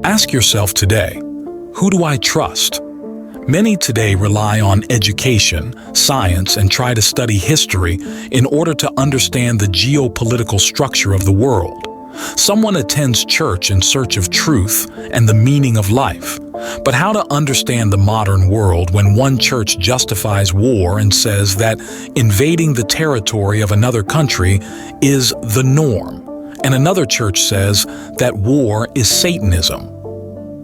Ask yourself today, who do I trust? Many today rely on education, science, and try to study history in order to understand the geopolitical structure of the world. Someone attends church in search of truth and the meaning of life. But how to understand the modern world when one church justifies war and says that invading the territory of another country is the norm, and another church says that war is Satanism?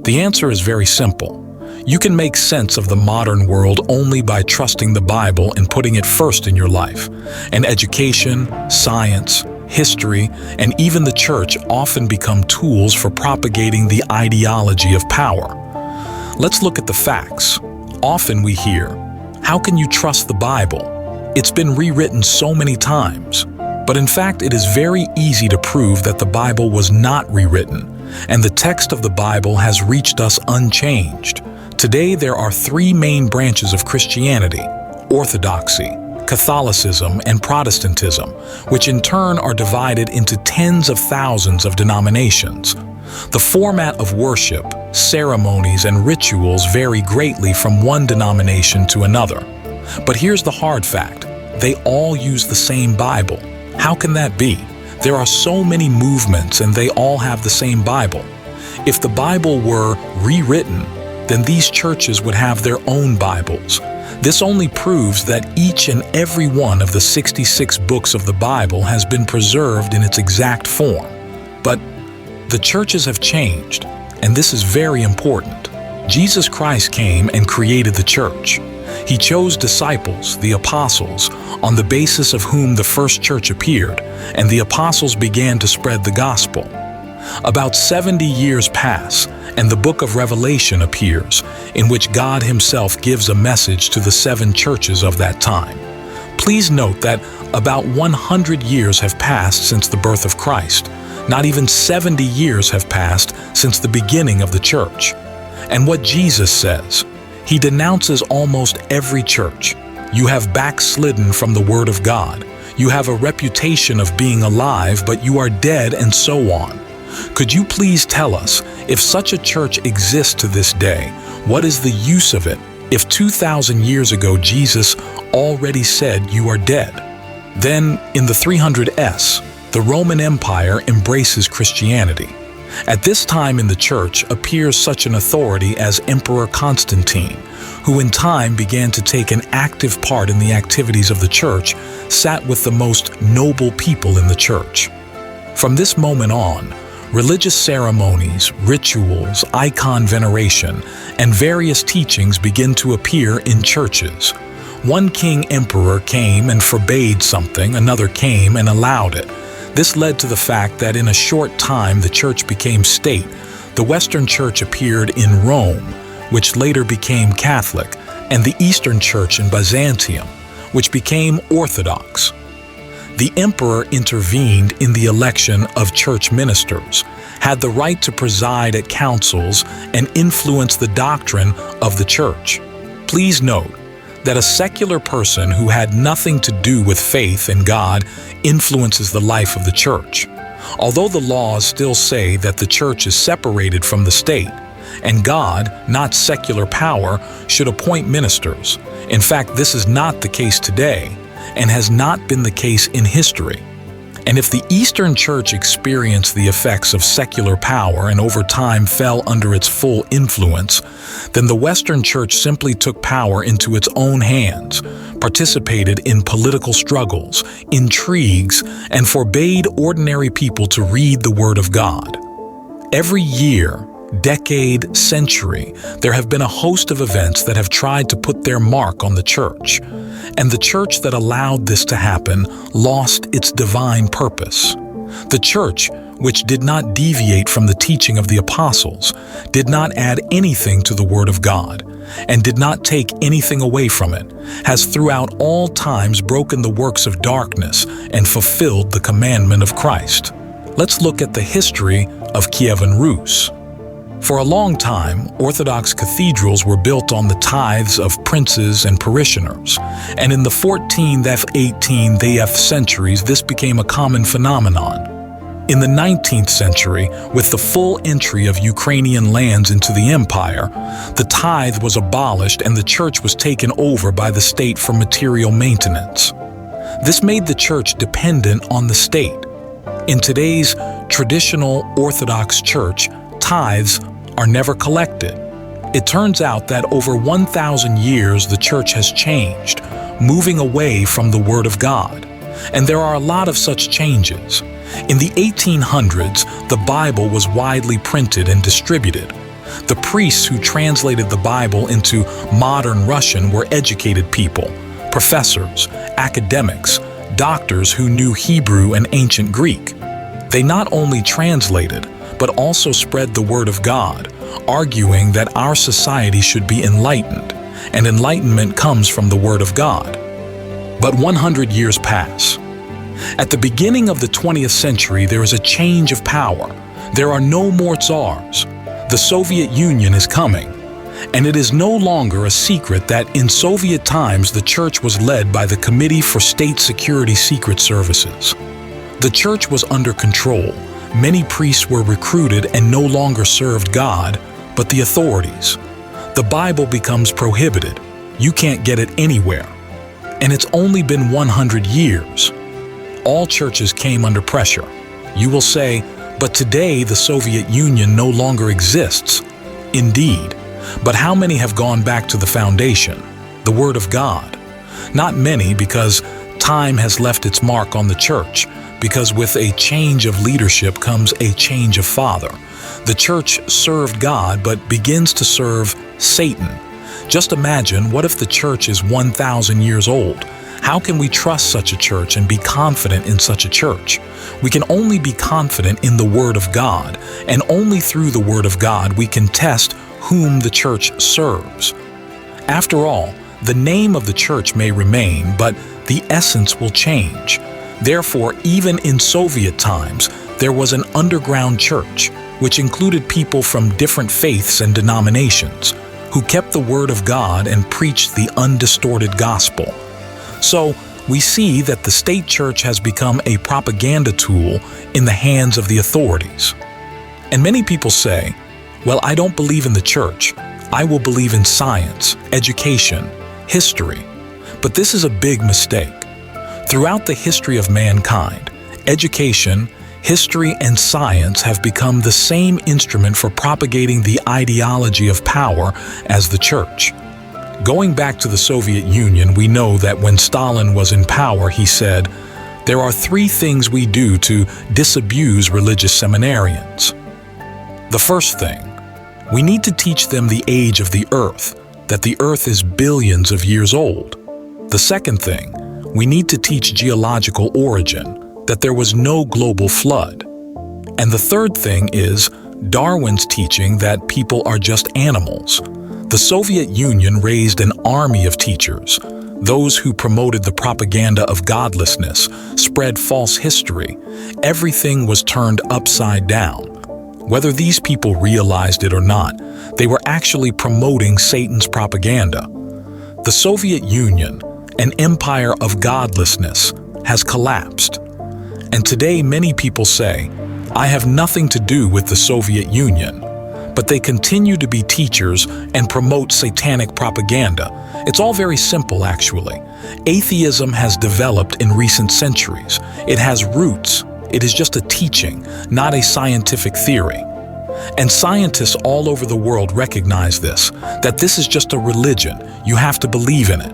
The answer is very simple. You can make sense of the modern world only by trusting the Bible and putting it first in your life. And education, science, history, and even the church often become tools for propagating the ideology of power. Let's look at the facts. Often we hear, "How can you trust the Bible? It's been rewritten so many times." But in fact, it is very easy to prove that the Bible was not rewritten, and the text of the Bible has reached us unchanged. Today, there are three main branches of Christianity: Orthodoxy, Catholicism, and Protestantism, which in turn are divided into tens of thousands of denominations. The format of worship, ceremonies, and rituals vary greatly from one denomination to another. But here's the hard fact: they all use the same Bible. How can that be? There are so many movements and they all have the same Bible. If the Bible were rewritten, then these churches would have their own Bibles. This only proves that each and every one of the 66 books of the Bible has been preserved in its exact form. But the churches have changed, and this is very important. Jesus Christ came and created the church. He chose disciples, the apostles, on the basis of whom the first church appeared, and the apostles began to spread the gospel. About 70 years pass, and the book of Revelation appears, in which God himself gives a message to the 7 churches of that time. Please note that about 100 years have passed since the birth of Christ. Not even 70 years have passed since the beginning of the church. And what Jesus says, he denounces almost every church. You have backslidden from the word of God. You have a reputation of being alive, but you are dead, and so on. Could you please tell us, if such a church exists to this day, what is the use of it if 2,000 years ago Jesus already said you are dead? Then, in the 300s, the Roman Empire embraces Christianity. At this time in the church appears such an authority as Emperor Constantine, who in time began to take an active part in the activities of the church, sat with the most noble people in the church. From this moment on, religious ceremonies, rituals, icon veneration, and various teachings begin to appear in churches. One king-emperor came and forbade something, another came and allowed it. This led to the fact that in a short time the church became state. The Western Church appeared in Rome, which later became Catholic, and the Eastern Church in Byzantium, which became Orthodox. The emperor intervened in the election of church ministers, had the right to preside at councils, and influence the doctrine of the church. Please note that a secular person who had nothing to do with faith in God influences the life of the church. Although the laws still say that the church is separated from the state, and God, not secular power, should appoint ministers. In fact, this is not the case today, and has not been the case in history. And if the Eastern Church experienced the effects of secular power and over time fell under its full influence, then the Western Church simply took power into its own hands, participated in political struggles, intrigues, and forbade ordinary people to read the Word of God. Every year, decade, century, there have been a host of events that have tried to put their mark on the church. And the church that allowed this to happen lost its divine purpose. The church, which did not deviate from the teaching of the apostles, did not add anything to the Word of God, and did not take anything away from it, has throughout all times broken the works of darkness and fulfilled the commandment of Christ. Let's look at the history of Kievan Rus. For a long time, Orthodox cathedrals were built on the tithes of princes and parishioners, and in the 14th and 18th centuries this became a common phenomenon. In the 19th century, with the full entry of Ukrainian lands into the empire, the tithe was abolished and the church was taken over by the state for material maintenance. This made the church dependent on the state. In today's traditional Orthodox church, tithes are never collected. It turns out that over 1,000 years the church has changed, moving away from the Word of God. And there are a lot of such changes. In the 1800s, the Bible was widely printed and distributed. The priests who translated the Bible into modern Russian were educated people, professors, academics, doctors who knew Hebrew and ancient Greek. They not only translated, but also spread the Word of God, arguing that our society should be enlightened, and enlightenment comes from the Word of God. But 100 years pass. At the beginning of the 20th century, there is a change of power. There are no more tsars. The Soviet Union is coming. And it is no longer a secret that in Soviet times the church was led by the Committee for State Security Secret Services. The church was under control. Many priests were recruited and no longer served God, but the authorities. The Bible becomes prohibited. You can't get it anywhere. And it's only been 100 years. All churches came under pressure. You will say, but today the Soviet Union no longer exists. Indeed, but how many have gone back to the foundation, the Word of God? Not many, because time has left its mark on the church, because with a change of leadership comes a change of father. The church served God but begins to serve Satan. Just imagine, what if the church is 1,000 years old? How can we trust such a church and be confident in such a church? We can only be confident in the Word of God, and only through the Word of God we can test whom the church serves. After all, the name of the church may remain, but the essence will change. Therefore, even in Soviet times, there was an underground church, which included people from different faiths and denominations, who kept the Word of God and preached the undistorted gospel. So, we see that the state church has become a propaganda tool in the hands of the authorities. And many people say, well, I don't believe in the church. I will believe in science, education, history. But this is a big mistake. Throughout the history of mankind, education, history, and science have become the same instrument for propagating the ideology of power as the church. Going back to the Soviet Union, we know that when Stalin was in power, he said, "There are 3 things we do to disabuse religious seminarians. The first thing, we need to teach them the age of the earth, that the earth is billions of years old. The second thing, we need to teach geological origin, that there was no global flood. And the third thing is Darwin's teaching that people are just animals." The Soviet Union raised an army of teachers, those who promoted the propaganda of godlessness, spread false history. Everything was turned upside down. Whether these people realized it or not, they were actually promoting Satan's propaganda. The Soviet Union, an empire of godlessness, has collapsed. And today many people say, I have nothing to do with the Soviet Union. But they continue to be teachers and promote satanic propaganda. It's all very simple, actually. Atheism has developed in recent centuries. It has roots. It is just a teaching, not a scientific theory. And scientists all over the world recognize this, that this is just a religion. You have to believe in it.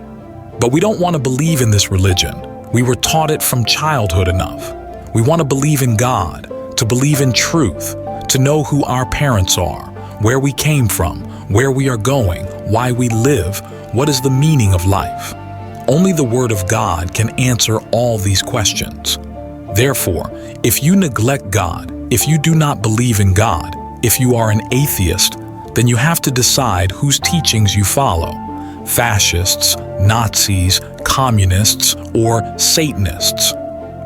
But we don't want to believe in this religion. We were taught it from childhood enough. We want to believe in God, to believe in truth, to know who our parents are, where we came from, where we are going, why we live, what is the meaning of life. Only the Word of God can answer all these questions. Therefore, if you neglect God, if you do not believe in God, if you are an atheist, then you have to decide whose teachings you follow: fascists, Nazis, communists, or Satanists.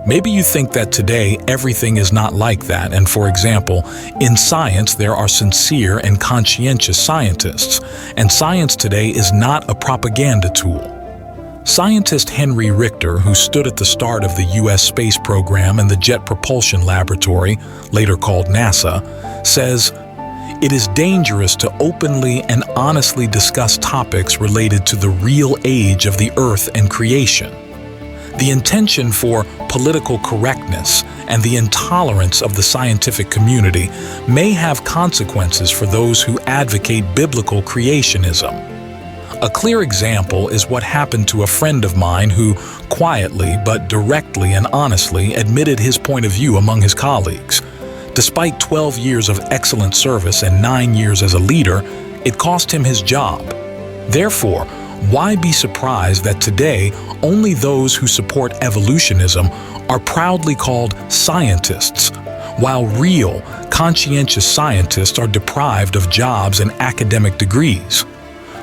Maybe you think that today everything is not like that, and for example, in science there are sincere and conscientious scientists, and science today is not a propaganda tool. Scientist Henry Richter, who stood at the start of the U.S. space program and the Jet Propulsion Laboratory, later called NASA, says, "It is dangerous to openly and honestly discuss topics related to the real age of the Earth and creation. The intention for political correctness and the intolerance of the scientific community may have consequences for those who advocate biblical creationism." A clear example is what happened to a friend of mine who quietly but directly and honestly admitted his point of view among his colleagues. Despite 12 years of excellent service and 9 years as a leader, it cost him his job. Therefore, why be surprised that today only those who support evolutionism are proudly called scientists, while real, conscientious scientists are deprived of jobs and academic degrees?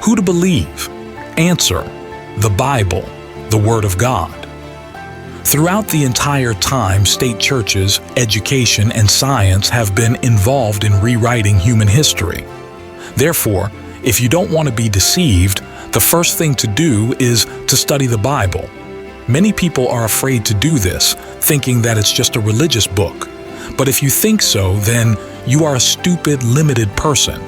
Who to believe? Answer: the Bible, the Word of God. Throughout the entire time, state churches, education, and science have been involved in rewriting human history. Therefore, if you don't want to be deceived, the first thing to do is to study the Bible. Many people are afraid to do this, thinking that it's just a religious book. But if you think so, then you are a stupid, limited person.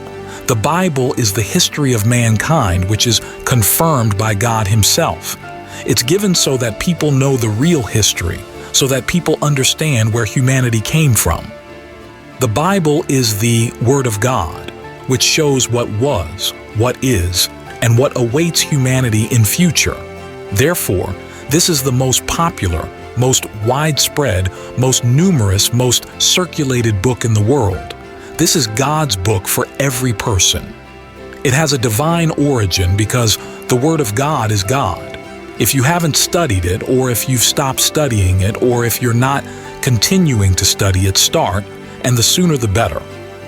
The Bible is the history of mankind, which is confirmed by God Himself. It's given so that people know the real history, so that people understand where humanity came from. The Bible is the Word of God, which shows what was, what is, and what awaits humanity in future. Therefore, this is the most popular, most widespread, most numerous, most circulated book in the world. This is God's book for every person. It has a divine origin because the Word of God is God. If you haven't studied it, or if you've stopped studying it, or if you're not continuing to study it, start, and the sooner the better.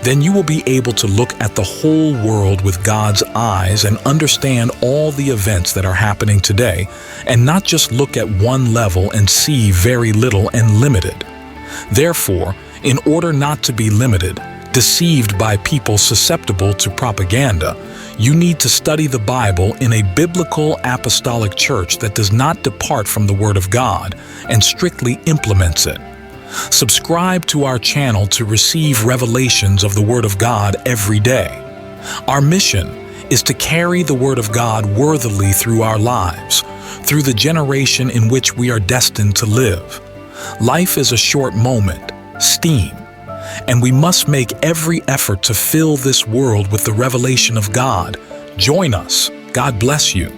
Then you will be able to look at the whole world with God's eyes and understand all the events that are happening today, and not just look at one level and see very little and limited. Therefore, in order not to be limited, deceived by people susceptible to propaganda, you need to study the Bible in a biblical apostolic church that does not depart from the Word of God and strictly implements it. Subscribe to our channel to receive revelations of the Word of God every day. Our mission is to carry the Word of God worthily through our lives, through the generation in which we are destined to live. Life is a short moment, steam, and we must make every effort to fill this world with the revelation of God. Join us. God bless you.